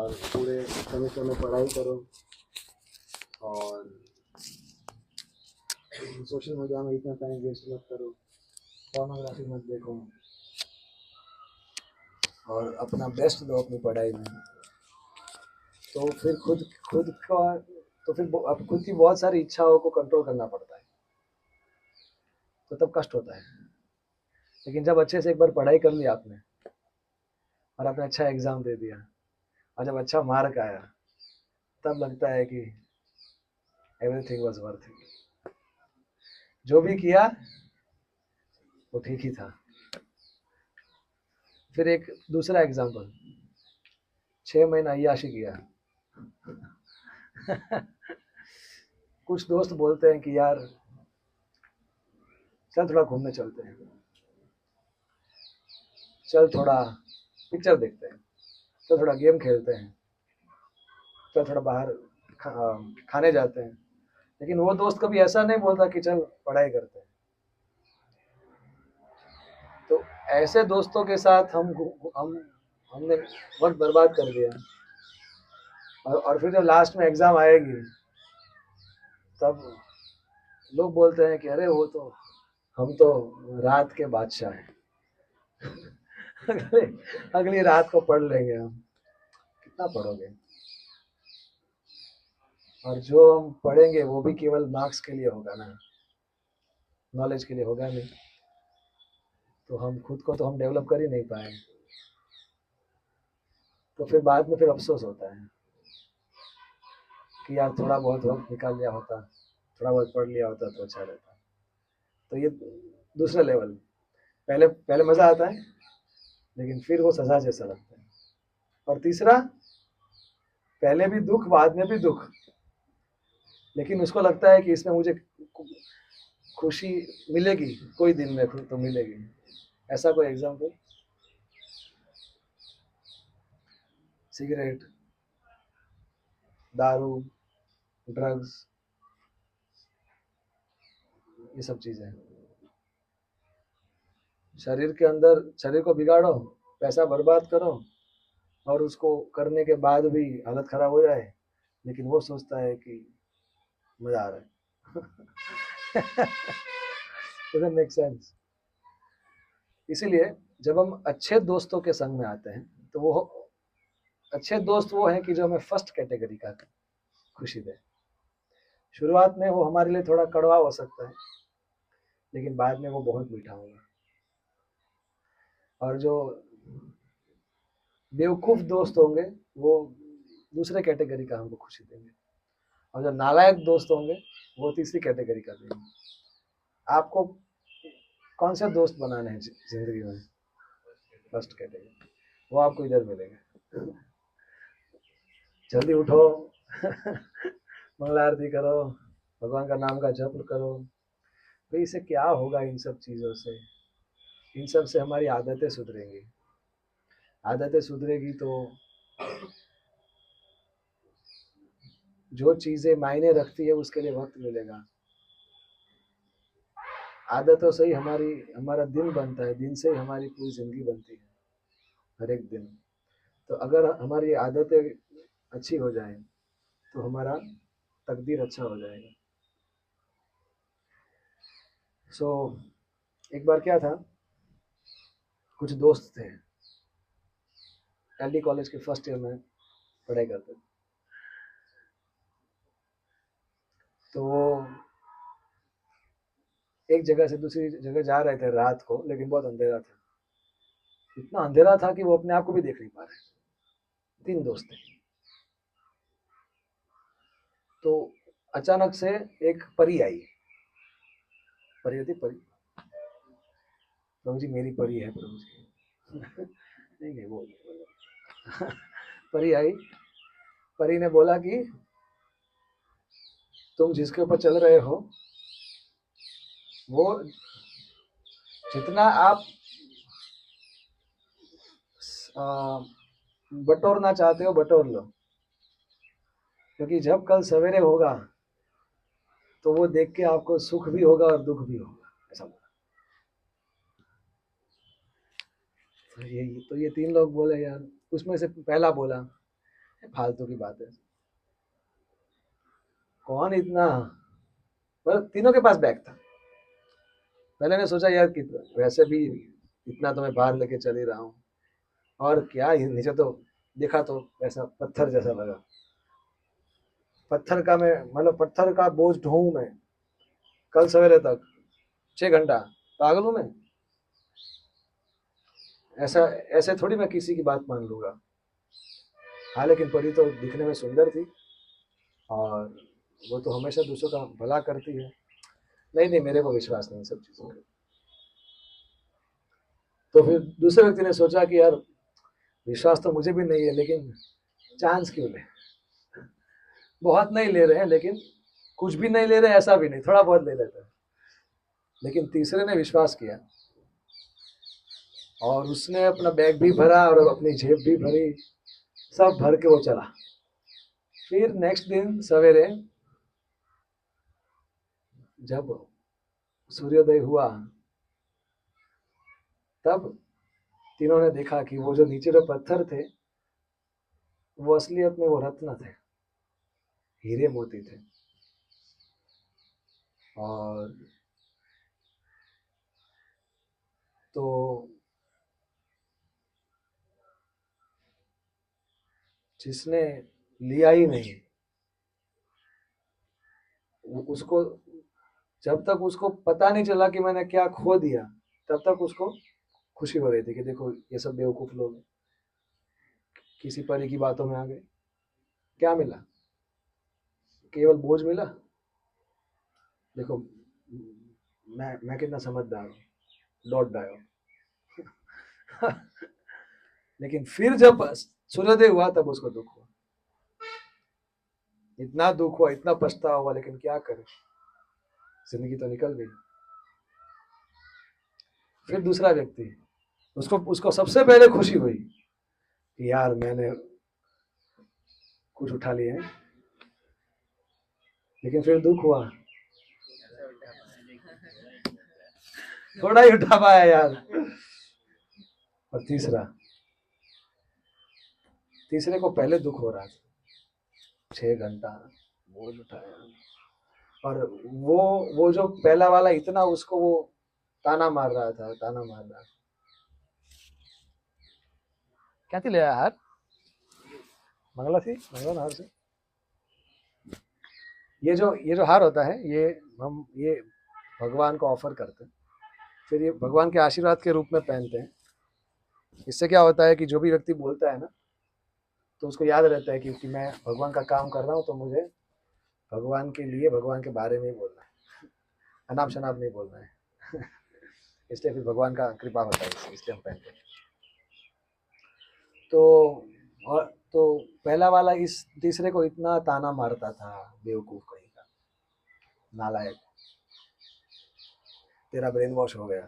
और पूरे सेमेस्टर में पढ़ाई करो और सोशल मीडिया में इतना टाइम वेस्ट मत करो, पोर्नोग्राफी मत देखो और अपना बेस्ट दो अपनी पढ़ाई में। तो फिर खुद का तो फिर अब खुद की बहुत सारी इच्छाओं को कंट्रोल करना पड़ता है, तो तब कष्ट होता है। लेकिन जब अच्छे से एक बार पढ़ाई कर लिया आपने और आपने अच्छा एग्ज़ाम दे दिया और जब अच्छा मार्क आया, तब लगता है कि एवरीथिंग वाज वर्थ इट। जो भी किया वो ठीक ही था। फिर एक दूसरा एग्जाम्पल, 6 महीना अय्याशी किया। कुछ दोस्त बोलते हैं कि यार चल थोड़ा घूमने चलते हैं, चल थोड़ा पिक्चर देखते हैं, चल थोड़ा गेम खेलते हैं, चल थोड़ा बाहर खाने जाते हैं। लेकिन वो दोस्त कभी ऐसा नहीं बोलता कि चल पढ़ाई करते हैं। तो ऐसे दोस्तों के साथ हमने वक्त बर्बाद कर दिया। और फिर जब लास्ट में एग्ज़ाम आएगी तब लोग बोलते हैं कि अरे वो तो हम तो रात के बादशाह हैं। अगली अगली रात को पढ़ लेंगे हम। कितना पढ़ोगे? और जो हम पढ़ेंगे वो भी केवल मार्क्स के लिए होगा ना, नॉलेज के लिए होगा नहीं। तो हम खुद को तो हम डेवलप कर ही नहीं पाए। तो फिर बाद में फिर अफसोस होता है कि यार थोड़ा बहुत वक्त निकाल लिया होता, थोड़ा बहुत पढ़ लिया होता तो अच्छा रहता। तो ये दूसरा लेवल। पहले पहले मज़ा आता है, लेकिन फिर वो सज़ा जैसा लगता है। और तीसरा, पहले भी दुख बाद में भी दुख, लेकिन उसको लगता है कि इसमें मुझे खुशी मिलेगी, कोई दिन में तो मिलेगी। ऐसा कोई एग्जाम्पल? सिगरेट, दारू, ड्रग्स, ये सब चीज़ें शरीर के अंदर, शरीर को बिगाड़ो, पैसा बर्बाद करो और उसको करने के बाद भी हालत ख़राब हो जाए, लेकिन वो सोचता है कि मज़ा आ रहा है। Doesn't make sense. इसीलिए जब हम अच्छे दोस्तों के संग में आते हैं तो वो अच्छे दोस्त वो हैं कि जो हमें फर्स्ट कैटेगरी का खुशी दे। शुरुआत में वो हमारे लिए थोड़ा कड़वा हो सकता है, लेकिन बाद में वो बहुत मीठा होगा। और जो बेवकूफ़ दोस्त होंगे वो दूसरे कैटेगरी का हमको खुशी देंगे, और जो नालायक दोस्त होंगे वो तीसरी कैटेगरी का देंगे। आपको कौन से दोस्त बनाने हैं जिंदगी में? फर्स्ट कैटेगरी, वो आपको इधर मिलेगा। जल्दी उठो, मंगला आरती करो, भगवान का नाम का जप करो। तो इससे क्या होगा? इन सब चीज़ों से, इन सब से हमारी आदतें सुधरेंगी। आदतें सुधरेगी तो जो चीज़ें मायने रखती है उसके लिए वक्त मिलेगा। आदतों से ही हमारा दिन बनता है, दिन से ही हमारी पूरी ज़िंदगी बनती है, हर एक दिन। तो अगर हमारी आदतें अच्छी हो जाएं तो हमारा तकदीर अच्छा हो जाएगा। सो एक बार क्या था, कुछ दोस्त थे, एलडी कॉलेज के फर्स्ट ईयर में पढ़ाई करते थे। तो वो एक जगह से दूसरी जगह जा रहे थे रात को, लेकिन बहुत अंधेरा था। इतना अंधेरा था कि वो अपने आप को भी देख नहीं पा रहे। 3 दोस्त थे। तो अचानक से एक परी आई। परी होती परी, प्रभु जी मेरी परी है प्रभु जी। नहीं नहीं वो परी आई। परी ने बोला कि तुम जिसके ऊपर चल रहे हो वो जितना आप बटोरना चाहते हो बटोर लो, क्योंकि जब कल सवेरे होगा तो वो देख के आपको सुख भी होगा और दुख भी होगा। ऐसा बोला। तो ये 3 लोग बोले यार, उसमें से पहला बोला फालतू की बात है। कौन इतना, मतलब तीनों के पास बैग था। पहले ने सोचा यार कि वैसे भी इतना तो मैं बाहर लेके चल ही रहा हूँ, और क्या ही नीचे तो देखा तो ऐसा पत्थर जैसा लगा। पत्थर का मैं, मतलब पत्थर का बोझ ढोऊं मैं कल सवेरे तक 6 घंटा, पागल हूं मैं? ऐसा ऐसे थोड़ी मैं किसी की बात मान लूंगा। हाँ लेकिन परी तो दिखने में सुंदर थी, और वो तो हमेशा दूसरों का भला करती है। नहीं नहीं, मेरे को विश्वास नहीं सब चीजों का। तो फिर दूसरे व्यक्ति ने सोचा कि यार विश्वास तो मुझे भी नहीं है, लेकिन चांस क्यों ले। बहुत नहीं ले रहे हैं, लेकिन कुछ भी नहीं ले रहे ऐसा भी नहीं, थोड़ा बहुत ले लेते हैं। लेकिन तीसरे ने विश्वास किया, और उसने अपना बैग भी भरा और अपनी जेब भी भरी, सब भर के वो चला। फिर नेक्स्ट दिन सवेरे जब सूर्योदय हुआ, तब तीनों ने देखा कि वो जो नीचे जो पत्थर थे, वो असलियत में वो रत्न थे, हीरे मोती थे। और तो जिसने लिया ही नहीं, उसको, जब तक उसको पता नहीं चला कि मैंने क्या खो दिया, तब तक उसको खुशी हो रही थी कि देखो ये सब बेवकूफ लोग हैं, किसी परी की बातों में आ गए। क्या मिला? केवल बोझ मिला। देखो मैं कितना समझदार हूँ, लौट डायो। लेकिन फिर जब सूर्योदय हुआ तब उसको दुख हुआ, इतना दुख हुआ, इतना पछतावा हुआ, लेकिन क्या करे, जिंदगी तो निकल गई। फिर दूसरा व्यक्ति, उसको उसको सबसे पहले खुशी हुई कि यार मैंने कुछ उठा लिया है, लेकिन फिर दुख हुआ, थोड़ा ही उठा पाया यार। और तीसरा, तीसरे को पहले दुख हो रहा था, 6 घंटा बोझ उठाया, और वो वो जो पहला वाला इतना उसको वो ताना मार रहा था, ताना मार रहा था। क्या थी ले आया हार? मंगला थी, मंगला हार से। ये जो हार होता है, ये हम ये भगवान को ऑफर करते हैं, फिर ये भगवान के आशीर्वाद के रूप में पहनते हैं। इससे क्या होता है कि जो भी व्यक्ति बोलता है ना, तो उसको याद रहता है कि मैं भगवान का काम कर रहा हूँ, तो मुझे भगवान के लिए, भगवान के बारे में ही बोलना है, अनाप शनाप नहीं बोलना है। इसलिए फिर भगवान का कृपा होता है, इसलिए हम पहनते हैं। तो और तो पहला वाला इस तीसरे को इतना ताना मारता था, बेवकूफ कहीं का, नालायक, तेरा ब्रेन वॉश हो गया,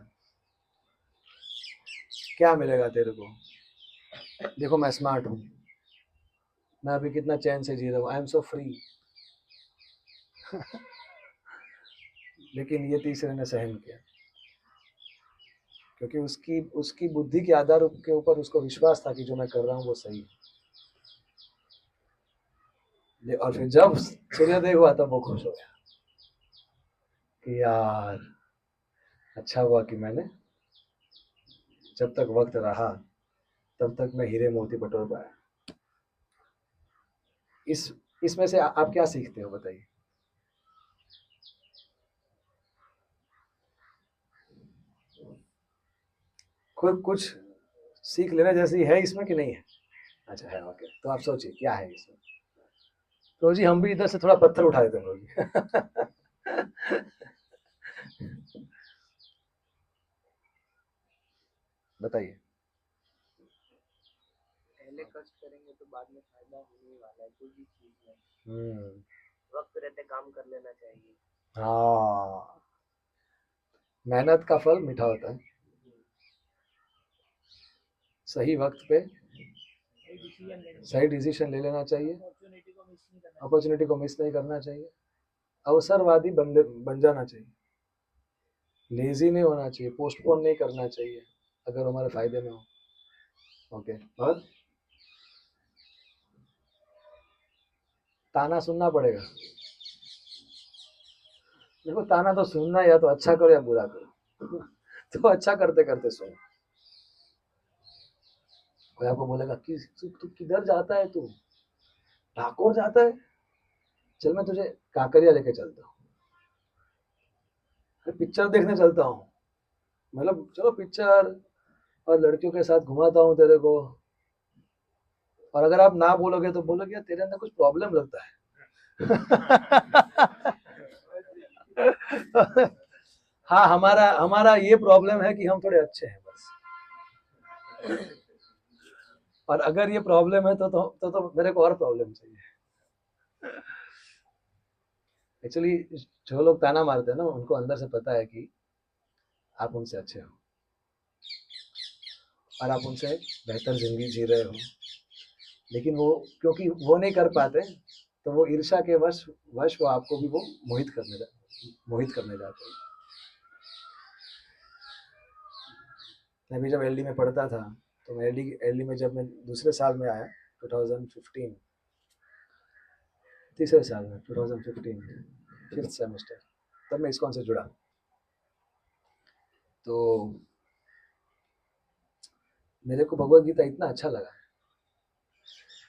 क्या मिलेगा तेरे को, देखो मैं स्मार्ट हूँ, मैं अभी कितना चैन से जी रहा हूँ, आई एम सो फ्री। लेकिन ये तीसरे ने सहन किया, क्योंकि उसकी उसकी बुद्धि के आधार के ऊपर उसको विश्वास था कि जो मैं कर रहा हूँ वो सही है। और फिर जब सूर्योदय हुआ तब वो खुश हो गया कि यार अच्छा हुआ कि मैंने जब तक वक्त रहा तब तक मैं हीरे मोती बटोर पाया। इस इसमें से आप क्या सीखते हो बताइए? खुद कुछ सीख लेना जैसी है इसमें कि नहीं है? अच्छा है, ओके, तो आप सोचिए क्या है इसमें। तो जी हम भी इधर से थोड़ा पत्थर उठा देते हैं जी। बताइए। पहले कष्ट करेंगे तो बाद में फायदा होने ही वाला है, कोई भी चीज में हम्म, वक्त रहते काम कर लेना चाहिए। हाँ, मेहनत का फल मीठा होता है। सही वक्त पे सही डिसीजन ले लेना चाहिए, अपॉर्चुनिटी को मिस नहीं करना चाहिए, अवसरवादी बन जाना चाहिए, लेजी नहीं होना चाहिए, पोस्टपोन नहीं करना चाहिए अगर हमारे फायदे में हो। ओके, और ताना सुनना पड़ेगा। देखो ताना तो सुनना, या तो अच्छा करो या बुरा करो। तो अच्छा करते करते सुनो। कोई आपको बोलेगा कि तू किधर जाता है, तू ठाकुर जाता है, चल मैं तुझे काकरिया लेके चलता हूँ, पिक्चर देखने चलता हूँ, मतलब चलो पिक्चर और लड़कियों के साथ घुमाता हूँ तेरे को। और अगर आप ना बोलोगे तो बोलोगे यार तेरे अंदर कुछ प्रॉब्लम लगता है। हाँ, हमारा हमारा ये प्रॉब्लम है कि हम थोड़े अच्छे हैं बस। और अगर ये प्रॉब्लम है तो मेरे को और प्रॉब्लम चाहिए। एक्चुअली जो लोग ताना मारते हैं ना, उनको अंदर से पता है कि आप उनसे अच्छे हो और आप उनसे बेहतर जिंदगी जी रहे हो, लेकिन वो क्योंकि वो नहीं कर पाते, तो वो ईर्ष्या के वश वश वो आपको भी वो मोहित करने जाते हैं। मैं भी जब एलडी में पढ़ता था, तो मैं एलडी में जब मैं दूसरे साल में आया 2015, तीसरे साल में 2015 फिफ्थ सेमेस्टर, तब मैं इस्कॉन से जुड़ा। तो मेरे को भगवत गीता इतना अच्छा लगा।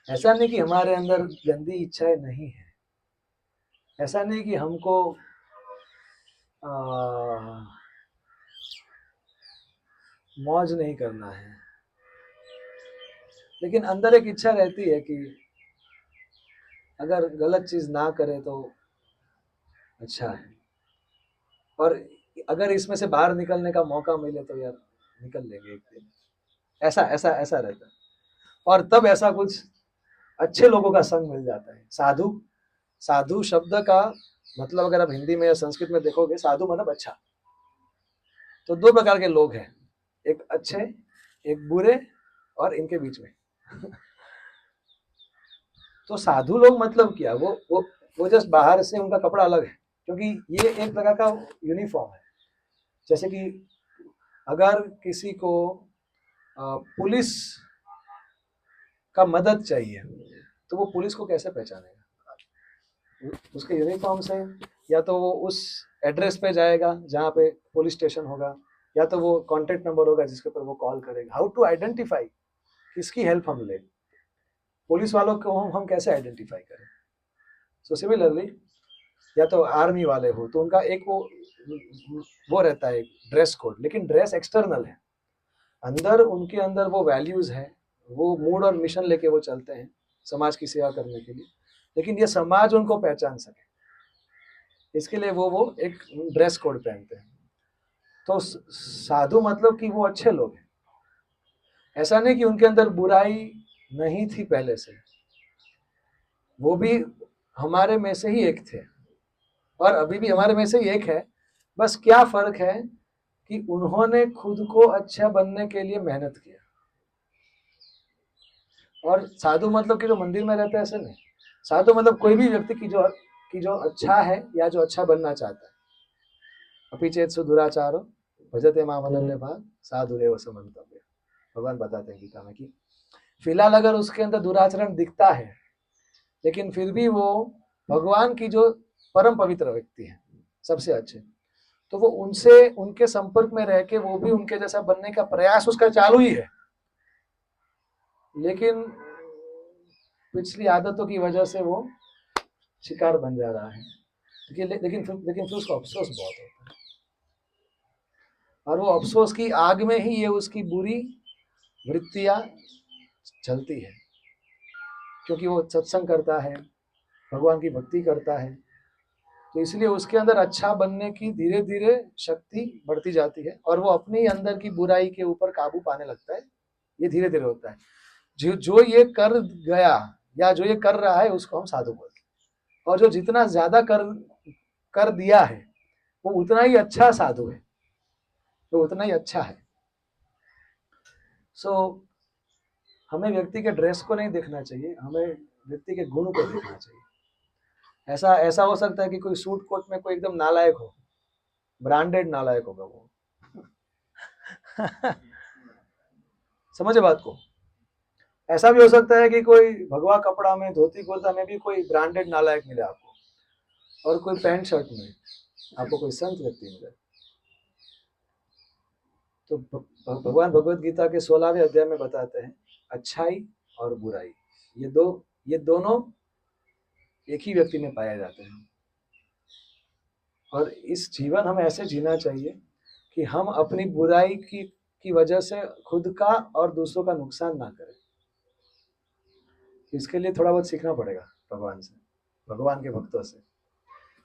ऐसा नहीं कि हमारे अंदर गंदी इच्छाएं नहीं है, ऐसा नहीं कि हमको मौज नहीं करना है, लेकिन अंदर एक इच्छा रहती है कि अगर गलत चीज ना करे तो अच्छा है, और अगर इसमें से बाहर निकलने का मौका मिले तो यार निकल लेंगे एक दिन। ऐसा ऐसा ऐसा रहता है। और तब ऐसा कुछ अच्छे लोगों का संग मिल जाता है। साधु, साधु शब्द का मतलब अगर आप हिंदी में या संस्कृत में देखोगे, साधु मतलब अच्छा। तो दो प्रकार के लोग हैं, एक अच्छे एक बुरे, और इनके बीच में। तो साधु लोग मतलब क्या, वो जस्ट बाहर से उनका कपड़ा अलग है, क्योंकि ये एक प्रकार का यूनिफॉर्म है। जैसे कि अगर किसी को पुलिस का मदद चाहिए, तो वो पुलिस को कैसे पहचानेगा? उसके यूनिफॉर्म से। या तो वो उस एड्रेस पे जाएगा जहाँ पे पुलिस स्टेशन होगा, या तो वो कॉन्टेक्ट नंबर होगा जिसके ऊपर वो कॉल करेगा। हाउ टू आइडेंटिफाई, किसकी हेल्प हम ले, पुलिस वालों को हम कैसे आइडेंटिफाई करें? सो सिमिलरली, या तो आर्मी वाले हो तो उनका एक वो रहता है ड्रेस कोड, लेकिन ड्रेस एक्सटर्नल है, अंदर उनके अंदर वो वैल्यूज है, वो मूड और मिशन लेके वो चलते हैं समाज की सेवा करने के लिए, लेकिन ये समाज उनको पहचान सके इसके लिए वो एक ड्रेस कोड पहनते हैं। तो साधु मतलब कि वो अच्छे लोग हैं। ऐसा नहीं कि उनके अंदर बुराई नहीं थी पहले से, वो भी हमारे में से ही एक थे और अभी भी हमारे में से ही एक है। बस क्या फर्क है कि उन्होंने खुद को अच्छा बनने के लिए मेहनत किया। और साधु मतलब कि जो मंदिर में रहता है ऐसे नहीं, साधु मतलब कोई भी व्यक्ति की जो अच्छा है या जो अच्छा बनना चाहता है। अपि चेत सुदुराचारो भजते माम अनन्य भाग साधुरेव समन्तव्य, भगवान बताते हैं गीता में कि फिलहाल अगर उसके अंदर दुराचरण दिखता है, लेकिन फिर भी वो भगवान की जो परम पवित्र व्यक्ति है, सबसे अच्छे, तो वो उनसे उनके संपर्क में रह के वो भी उनके जैसा बनने का प्रयास उसका चालू ही है, लेकिन पिछली आदतों की वजह से वो शिकार बन जा रहा है। लेकिन फिर उसको अफसोस बहुत होता है, और वो अफसोस की आग में ही ये उसकी बुरी वृत्तियां चलती है, क्योंकि वो सत्संग करता है, भगवान की भक्ति करता है, तो इसलिए उसके अंदर अच्छा बनने की धीरे धीरे शक्ति बढ़ती जाती है और वो अपनी अंदर की बुराई के ऊपर काबू पाने लगता है। ये धीरे धीरे होता है। जो ये कर गया या जो ये कर रहा है उसको हम साधु बोलते हैं, और जो जितना ज्यादा कर दिया है वो उतना ही अच्छा साधु है, वो उतना ही अच्छा है। सो हमें व्यक्ति के ड्रेस को नहीं देखना चाहिए, हमें व्यक्ति के गुण को देखना चाहिए। ऐसा ऐसा हो सकता है कि कोई सूट कोट में कोई एकदम नालायक हो, ब्रांडेड नालायक होगा वो। समझे बात को? ऐसा भी हो सकता है कि कोई भगवा कपड़ा में, धोती कुर्ता में भी कोई ब्रांडेड नालायक मिले आपको, और कोई पैंट शर्ट में आपको कोई संत व्यक्ति मिले। तो भगवान भगवत गीता के 16वें अध्याय में बताते हैं अच्छाई और बुराई, ये दोनों एक ही व्यक्ति में पाए जाते हैं। और इस जीवन हमें ऐसे जीना चाहिए कि हम अपनी बुराई की वजह से खुद का और दूसरों का नुकसान ना करें। इसके लिए थोड़ा बहुत सीखना पड़ेगा भगवान से, भगवान के भक्तों से।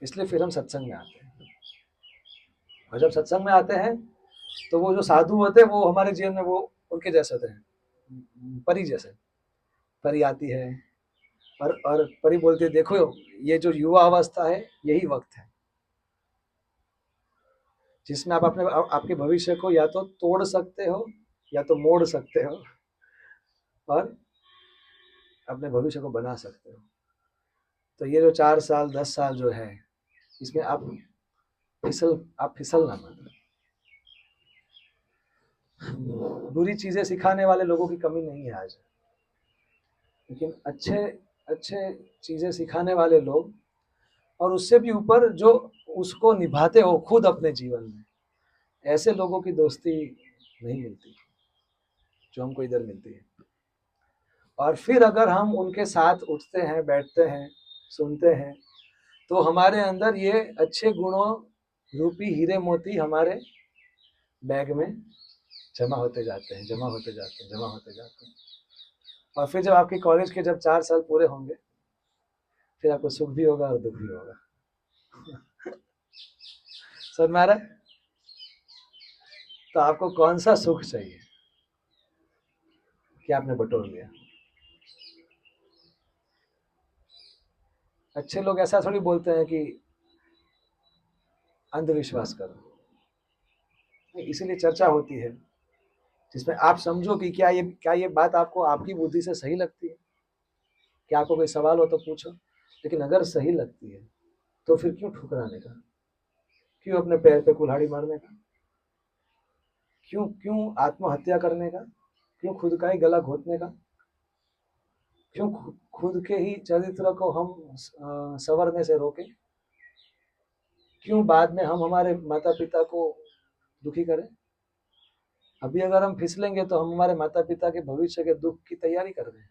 इसलिए फिर हम सत्संग में आते हैं, और जब सत्संग में आते हैं तो वो जो साधु होते हैं वो हमारे जीवन में वो उनके जैसे होते हैं, परी जैसे। परी आती है और परी बोलती है देखो ये जो युवा अवस्था है यही वक्त है जिसमें आप अपने आपके भविष्य को या तो तोड़ सकते हो या तो मोड़ सकते हो और अपने भविष्य को बना सकते हो। तो ये जो 4 साल 10 साल जो है इसमें आप फिसलना मत। बुरी चीजें सिखाने वाले लोगों की कमी नहीं है आज, लेकिन अच्छे चीजें सिखाने वाले लोग, और उससे भी ऊपर जो उसको निभाते हो खुद अपने जीवन में, ऐसे लोगों की दोस्ती नहीं मिलती जो हमको इधर मिलती है। और फिर अगर हम उनके साथ उठते हैं, बैठते हैं, सुनते हैं, तो हमारे अंदर ये अच्छे गुणों रूपी हीरे मोती हमारे बैग में जमा होते जाते हैं, जमा होते जाते हैं, जमा होते जाते हैं। और फिर जब आपके कॉलेज के जब 4 साल पूरे होंगे, फिर आपको सुख भी होगा और दुख भी होगा। समझ में आ रहा है? तो आपको कौन सा सुख चाहिए कि आपने बटोर लिया? अच्छे लोग ऐसा थोड़ी बोलते हैं कि अंधविश्वास करो, इसीलिए चर्चा होती है जिसमें आप समझो कि क्या ये बात आपको आपकी बुद्धि से सही लगती है। क्या आपको कोई सवाल हो तो पूछो, लेकिन अगर सही लगती है तो फिर क्यों ठुकराने का, क्यों अपने पैर पे कुल्हाड़ी मारने का, क्यों क्यों आत्महत्या करने का, क्यों खुद का ही गला घोटने का, क्यों खुद के ही चरित्र को हम संवरने से रोके, क्यों बाद में हम हमारे माता पिता को दुखी करें। अभी अगर हम फिसलेंगे तो हम हमारे माता पिता के भविष्य के दुख की तैयारी कर रहे हैं।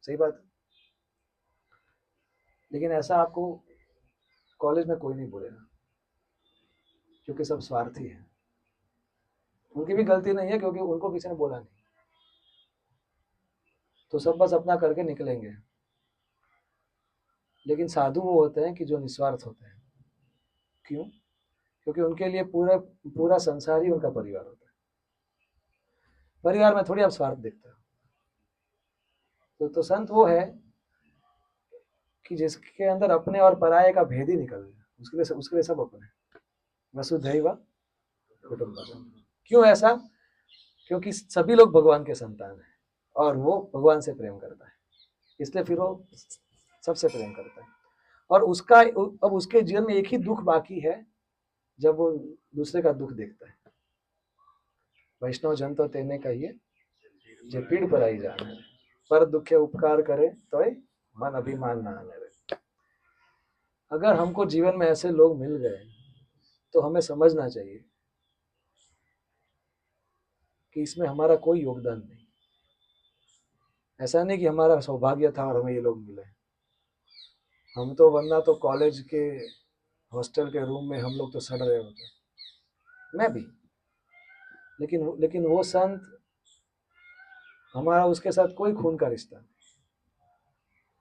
सही बात है। लेकिन ऐसा आपको कॉलेज में कोई नहीं बोलेगा, क्योंकि सब स्वार्थी है। उनकी भी गलती नहीं है क्योंकि उनको किसी ने बोला नहीं, तो सब बस अपना करके निकलेंगे। लेकिन साधु वो होते हैं कि जो निस्वार्थ होते हैं। क्यों? क्योंकि उनके लिए पूरा संसार ही उनका परिवार होता है। परिवार में थोड़ी आप स्वार्थ देखते हो। तो संत वो है कि जिसके अंदर अपने और पराये का भेद ही निकल गया, उसके लिए सब अपने। वसुधैव कुटुंबकम। क्यों ऐसा? क्योंकि सभी लोग भगवान के संतान हैं और वो भगवान से प्रेम करता है, इसलिए फिर वो सबसे प्रेम करता है। और उसका अब उसके जीवन में एक ही दुख बाकी है, जब वो दूसरे का दुख देखता है। वैष्णव जन तो तेने कहिए जे पीड़ पर आई जाना, पर दुखे उपकार करे तो मन अभिमान ना आने रहे। अगर हमको जीवन में ऐसे लोग मिल गए तो हमें समझना चाहिए कि इसमें हमारा कोई योगदान नहीं। ऐसा नहीं कि हमारा सौभाग्य था और हमें ये लोग मिले। हम तो वरना तो कॉलेज के हॉस्टल के रूम में हम लोग तो सड़ रहे होते, मैं भी। लेकिन वो संत, हमारा उसके साथ कोई खून का रिश्ता नहीं।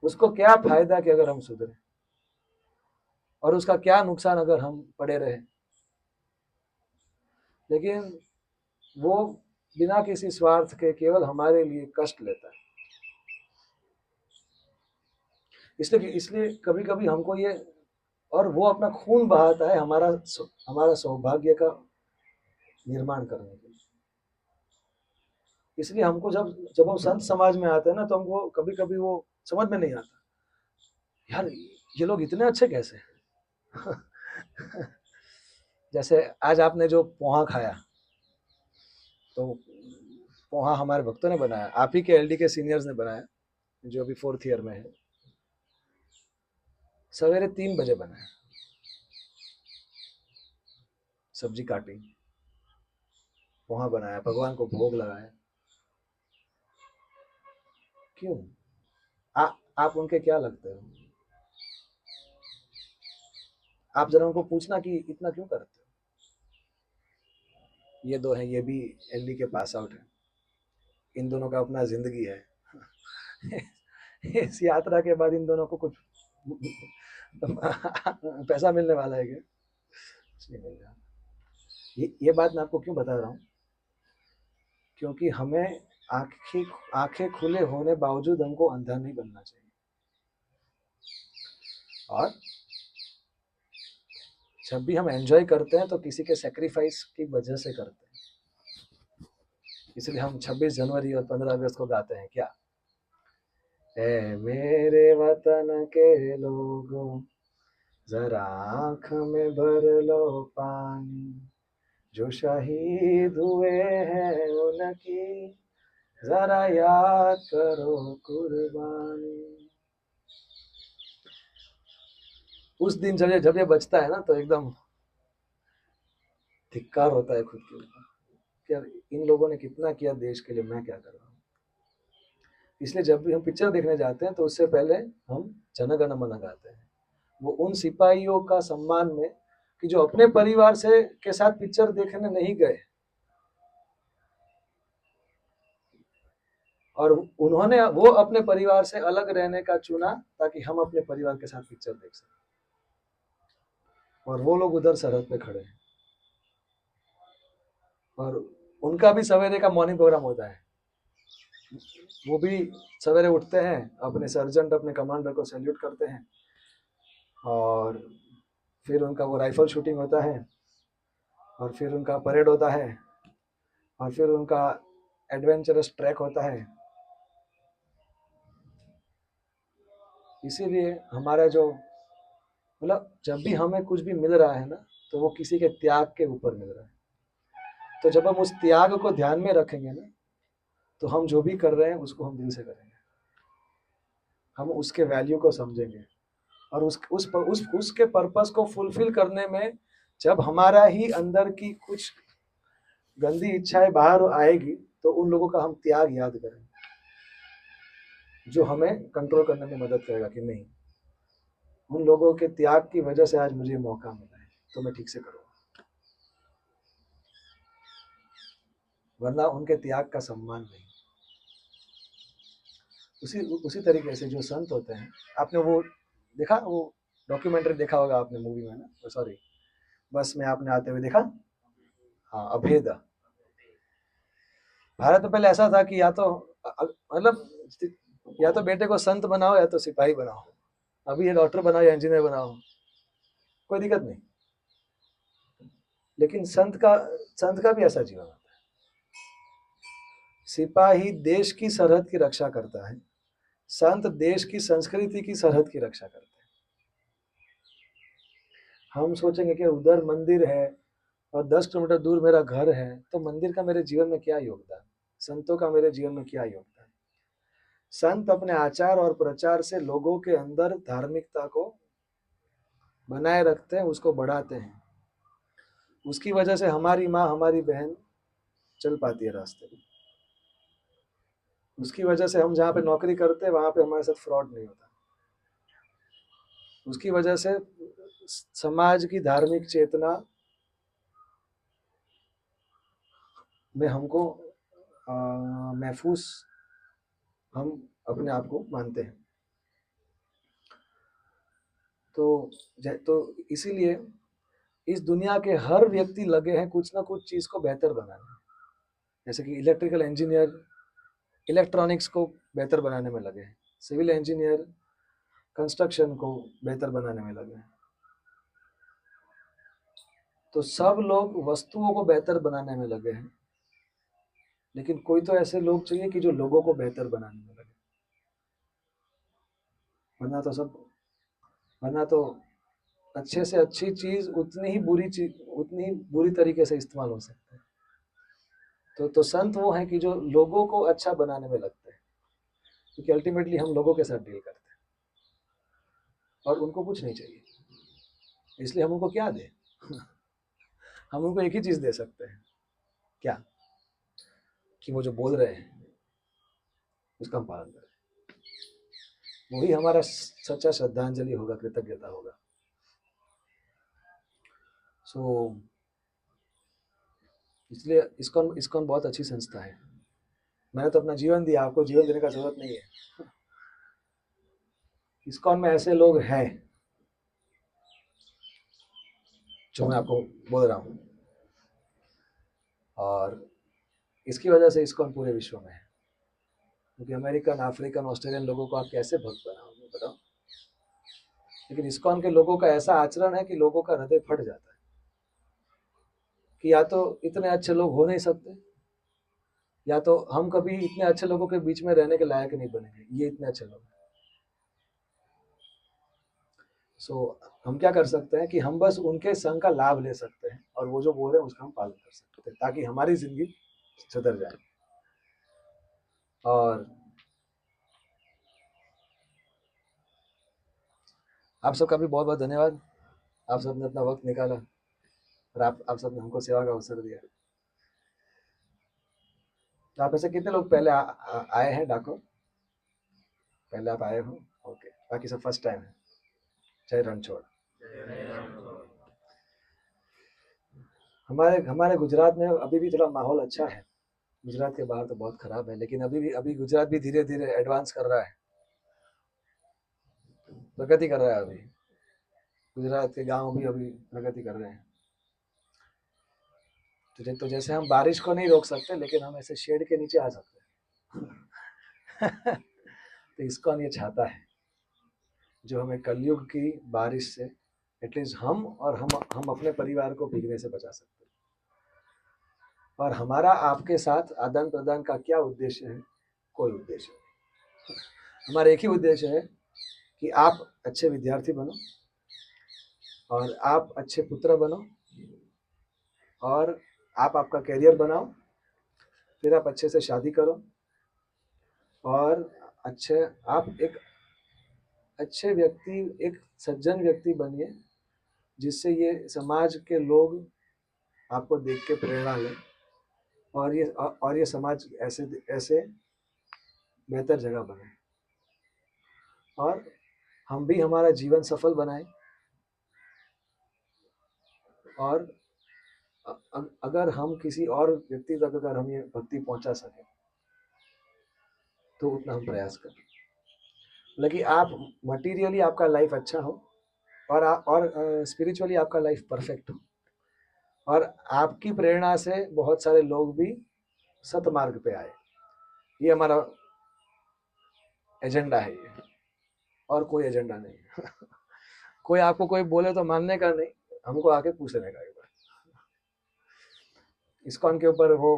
उसको क्या फायदा कि अगर हम सुधरे, और उसका क्या नुकसान अगर हम पड़े रहे। लेकिन वो बिना किसी स्वार्थ के केवल हमारे लिए कष्ट लेता है। इसलिए कभी कभी हमको ये, और वो अपना खून बहाता है हमारा सौभाग्य का निर्माण करने के लिए। इसलिए हमको जब हम संत समाज में आते हैं ना, तो हमको कभी कभी वो समझ में नहीं आता, यार ये लोग इतने अच्छे कैसे। जैसे आज आपने जो पोहा खाया, तो पोहा हमारे भक्तों ने बनाया, आप ही के एलडी के सीनियर्स ने बनाया, जो अभी 4th ईयर में है। सवेरे 3 बजे बनाया, सब्जी काटी, पोहा बनाया, भगवान को भोग लगाया। क्यों? आप उनके क्या लगते हो? आप जरा उनको पूछना कि इतना क्यों करते हो। ये दो हैं, ये भी एलडी के पास आउट है, इन दोनों का अपना जिंदगी है। इस यात्रा के बाद इन दोनों को कुछ पैसा मिलने वाला है क्या? कुछ नहीं मिल रहा। ये बात मैं आपको क्यों बता रहा हूँ, क्योंकि हमें आंखें आंखें खुले होने बावजूद हमको अंधा नहीं बनना चाहिए। और जब भी हम एंजॉय करते हैं तो किसी के सेक्रीफाइस की वजह से करते हैं। इसलिए हम 26 जनवरी और 15 अगस्त को गाते हैं क्या? ए मेरे वतन के लोगों, जरा आँख में भर लो पानी, जो शहीद हुए हैं उनकी जरा याद करो कुर्बानी। उस दिन जब ये बचता है ना, तो एकदम धिक्कार होता है खुद के ऊपर कि यार इन लोगों ने कितना किया देश के लिए, मैं क्या कर रहा हूँ। इसलिए जब भी हम पिक्चर देखने जाते हैं तो उससे पहले हम जन गण मन गाते हैं, वो उन सिपाहियों का सम्मान में कि जो अपने परिवार से के साथ पिक्चर देखने नहीं गए, और उन्होंने वो अपने परिवार से अलग रहने का चुना ताकि हम अपने परिवार के साथ पिक्चर देख सकें, और वो लोग उधर सरहद पे खड़े हैं। और उनका भी सवेरे का मॉर्निंग प्रोग्राम होता है, वो भी सवेरे उठते हैं, अपने सर्जेंट अपने कमांडर को सैल्यूट करते हैं, और फिर उनका वो राइफल शूटिंग होता है, और फिर उनका परेड होता है, और फिर उनका एडवेंचरस ट्रैक होता है। इसीलिए हमारा जो मतलब जब भी हमें कुछ भी मिल रहा है ना, तो वो किसी के त्याग के ऊपर मिल रहा है। तो जब हम उस त्याग को ध्यान में रखेंगे ना, तो हम जो भी कर रहे हैं उसको हम दिल से करेंगे, हम उसके वैल्यू को समझेंगे, और उसके पर्पस को फुलफिल करने में जब हमारा ही अंदर की कुछ गंदी इच्छाएं बाहर आएगी, तो उन लोगों का हम त्याग याद करेंगे, जो हमें कंट्रोल करने में मदद करेगा कि नहीं, उन लोगों के त्याग की वजह से आज मुझे मौका मिला है, तो मैं ठीक से करूँगा, वरना उनके त्याग का सम्मान नहीं। उसी तरीके से जो संत होते हैं, आपने वो देखा, वो डॉक्यूमेंट्री देखा होगा आपने, मूवी में ना, सॉरी बस में आपने आते हुए देखा, हाँ, अभेद। भारत में पहले ऐसा था कि या तो मतलब या तो बेटे को संत बनाओ या तो सिपाही बनाओ, अभी ये डॉक्टर बनाओ या इंजीनियर बनाओ, कोई दिक्कत नहीं। लेकिन संत का भी ऐसा जीवन होता है। सिपाही देश की सरहद की रक्षा करता है, संत देश की संस्कृति की सरहद की रक्षा करते हैं। हम सोचेंगे कि उधर मंदिर है और 10 किलोमीटर दूर मेरा घर है, तो मंदिर का मेरे जीवन में क्या योगदान, संतों का मेरे जीवन में क्या योगदान। संत अपने आचार और प्रचार से लोगों के अंदर धार्मिकता को बनाए रखते हैं, उसको बढ़ाते हैं। उसकी वजह से हमारी माँ हमारी बहन चल पाती है रास्ते में। उसकी वजह से हम जहाँ पे नौकरी करते हैं वहाँ पे हमारे साथ फ्रॉड नहीं होता। उसकी वजह से समाज की धार्मिक चेतना में हमको महफूज हम अपने आप को मानते हैं। तो इसीलिए इस दुनिया के हर व्यक्ति लगे हैं कुछ ना कुछ चीज़ को बेहतर बनाने, जैसे कि इलेक्ट्रिकल इंजीनियर इलेक्ट्रॉनिक्स को बेहतर बनाने में लगे हैं, सिविल इंजीनियर कंस्ट्रक्शन को बेहतर बनाने में लगे हैं। तो सब लोग वस्तुओं को बेहतर बनाने में लगे हैं, लेकिन कोई तो ऐसे लोग चाहिए कि जो लोगों को बेहतर बनाने में लगे, वरना तो अच्छे से अच्छी चीज़ उतनी ही बुरी तरीके से इस्तेमाल हो सकता है। तो संत वो हैं कि जो लोगों को अच्छा बनाने में लगते हैं, क्योंकि अल्टीमेटली हम लोगों के साथ डील करते हैं और उनको कुछ नहीं चाहिए, इसलिए हम उनको क्या दें? हम उनको एक ही चीज दे सकते हैं, क्या? कि वो जो बोल रहे हैं उसका हम पालन करें। वही हमारा सच्चा श्रद्धांजलि होगा, कृतज्ञता होगा। सो इसलिए इस्कॉन इस्कॉन बहुत अच्छी संस्था है। मैंने तो अपना जीवन दिया, आपको जीवन देने का जरूरत नहीं है। इस्कॉन में ऐसे लोग हैं जो मैं आपको बोल रहा हूँ, और इसकी वजह से इस्कॉन पूरे विश्व में है। क्योंकि अमेरिकन, अफ्रीकन, ऑस्ट्रेलियन लोगों को आप कैसे भक्त बनाओगे बताओ? लेकिन इस्कॉन के लोगों का ऐसा आचरण है कि लोगों का हृदय फट जाता है कि या तो इतने अच्छे लोग हो नहीं सकते, या तो हम कभी इतने अच्छे लोगों के बीच में रहने के लायक नहीं बनेंगे, ये इतने अच्छे लोग हैं। सो हम क्या कर सकते हैं कि हम बस उनके संग का लाभ ले सकते हैं, और वो जो बोल रहे हैं उसका हम पालन कर सकते हैं, ताकि हमारी जिंदगी सुधर जाए। और आप सबका भी बहुत बहुत धन्यवाद। आप सबने अपना वक्त निकाला और आप सबने हमको सेवा का अवसर दिया। तो आप ऐसे कितने लोग पहले आए हैं डाको? पहले आप आए हो? ओके, बाकी सब फर्स्ट टाइम है। जय रणछोड़। हमारे हमारे गुजरात में अभी भी थोड़ा माहौल अच्छा है। गुजरात के बाहर तो बहुत खराब है, लेकिन अभी गुजरात भी धीरे धीरे एडवांस कर रहा है, प्रगति कर रहा है। अभी गुजरात के गांव भी अभी प्रगति कर रहे हैं। तो जैसे हम बारिश को नहीं रोक सकते, लेकिन हम ऐसे शेड के नीचे आ सकते हैं। तो इस्कॉन ये चाहता है, जो हमें कलयुग की बारिश से एटलीस्ट हम अपने परिवार को भीगने से बचा सकते हैं। और हमारा आपके साथ आदान प्रदान का क्या उद्देश्य है? कोई उद्देश्य नहीं। हमारा एक ही उद्देश्य है कि आप अच्छे विद्यार्थी बनो, और आप अच्छे पुत्र बनो, और आप आपका करियर बनाओ, फिर आप अच्छे से शादी करो, और आप एक अच्छे व्यक्ति, एक सज्जन व्यक्ति बनिए, जिससे ये समाज के लोग आपको देख के प्रेरणा लें, और ये समाज ऐसे ऐसे बेहतर जगह बने, और हम भी हमारा जीवन सफल बनाएं। और अगर हम किसी और व्यक्ति तक अगर हम ये भक्ति पहुंचा सके, तो उतना हम प्रयास करें। लेकिन आप मटीरियली आपका लाइफ अच्छा हो, और स्पिरिचुअली आपका लाइफ परफेक्ट हो, और आपकी प्रेरणा से बहुत सारे लोग भी सतमार्ग पे आए, ये हमारा एजेंडा है ये, और कोई एजेंडा नहीं है। कोई आपको कोई बोले तो मानने का नहीं, हमको आके पूछने का एक बार। इस्कॉन के ऊपर वो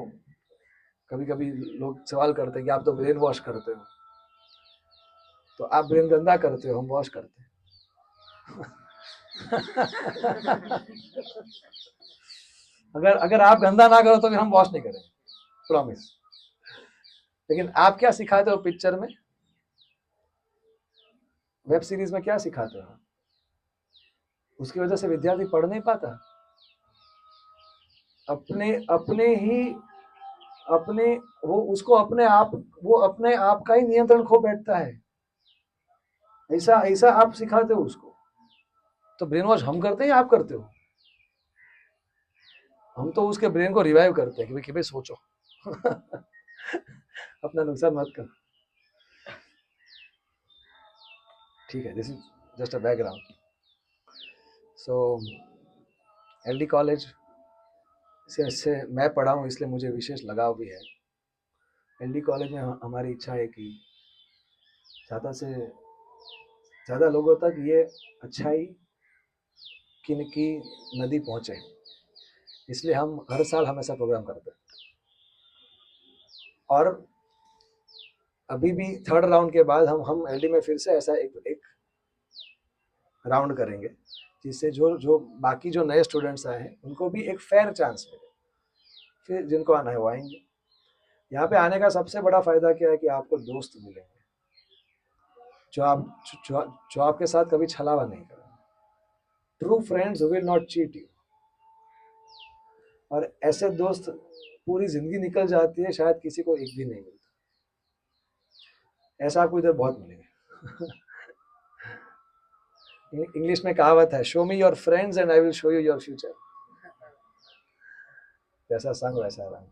कभी कभी लोग सवाल करते हैं कि आप तो ब्रेन वॉश करते हो। तो आप ब्रेन गंदा करते हो, हम वॉश करते हैं। अगर अगर आप गंदा ना करो तो फिर हम वॉश नहीं करेंगे, प्रॉमिस। लेकिन आप क्या सिखाते हो पिक्चर में, वेब सीरीज में क्या सिखाते हो? उसकी वजह से विद्यार्थी पढ़ नहीं पाता। अपने अपने ही अपने वो उसको अपने आप वो अपने आप का ही नियंत्रण खो बैठता है। ऐसा ऐसा आप सिखाते हो उसको। तो ब्रेन वॉश हम करते हैं या आप करते हो? हम तो उसके ब्रेन को रिवाइव करते हैं कि भाई सोचो। अपना नुकसान मत कर। ठीक है, this is just a background. So LD college से मैं पढ़ा हूँ, इसलिए मुझे विशेष लगाव भी है। एलडी कॉलेज में हमारी इच्छा है कि ज़्यादा से ज़्यादा लोगों तक ये अच्छाई की नदी पहुँचे, इसलिए हम हर साल हमेशा प्रोग्राम करते हैं। और अभी भी थर्ड राउंड के बाद हम एलडी में फिर से ऐसा एक राउंड करेंगे, जिससे जो बाकी जो नए स्टूडेंट्स आए हैं उनको भी एक फेयर चांस मिले। फिर जिनको आना है वो आएंगे, यहाँ पे आने का सबसे बड़ा फायदा क्या है कि आपको दोस्त मिलेंगे जो आपके साथ कभी छलावा नहीं करेंगे। True friends will not cheat you. और ऐसे दोस्त पूरी जिंदगी निकल जाती है, शायद किसी को एक भी नहीं मिलता। ऐसा आपको इधर बहुत मिलेंगे। इंग्लिश में कहावत है, show me your friends and I will show you your future. जैसा संग वैसा रंग।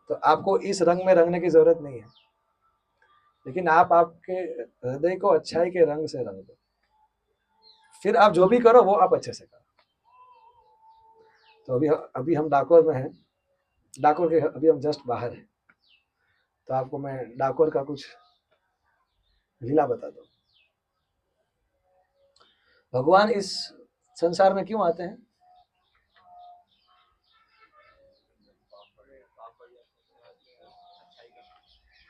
तो आपको इस रंग में रंगने की जरूरत नहीं है, लेकिन आप आपके हृदय को अच्छाई के रंग से रंग दो, फिर आप जो भी करो वो आप अच्छे से करो। तो अभी हम डाकोर में हैं, डाकोर के अभी हम जस्ट बाहर हैं। तो आपको मैं डाकोर का कुछ लीला बता दूं। भगवान इस संसार में क्यों आते हैं?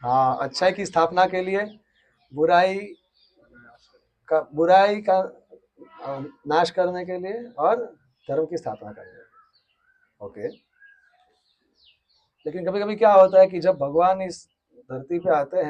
हाँ, अच्छाई की स्थापना के लिए, बुराई बुराई का नाश करने के लिए, और धर्म की स्थापना करने के लिए। ओके। लेकिन कभी कभी क्या होता है कि जब भगवान इस धरती पे आते हैं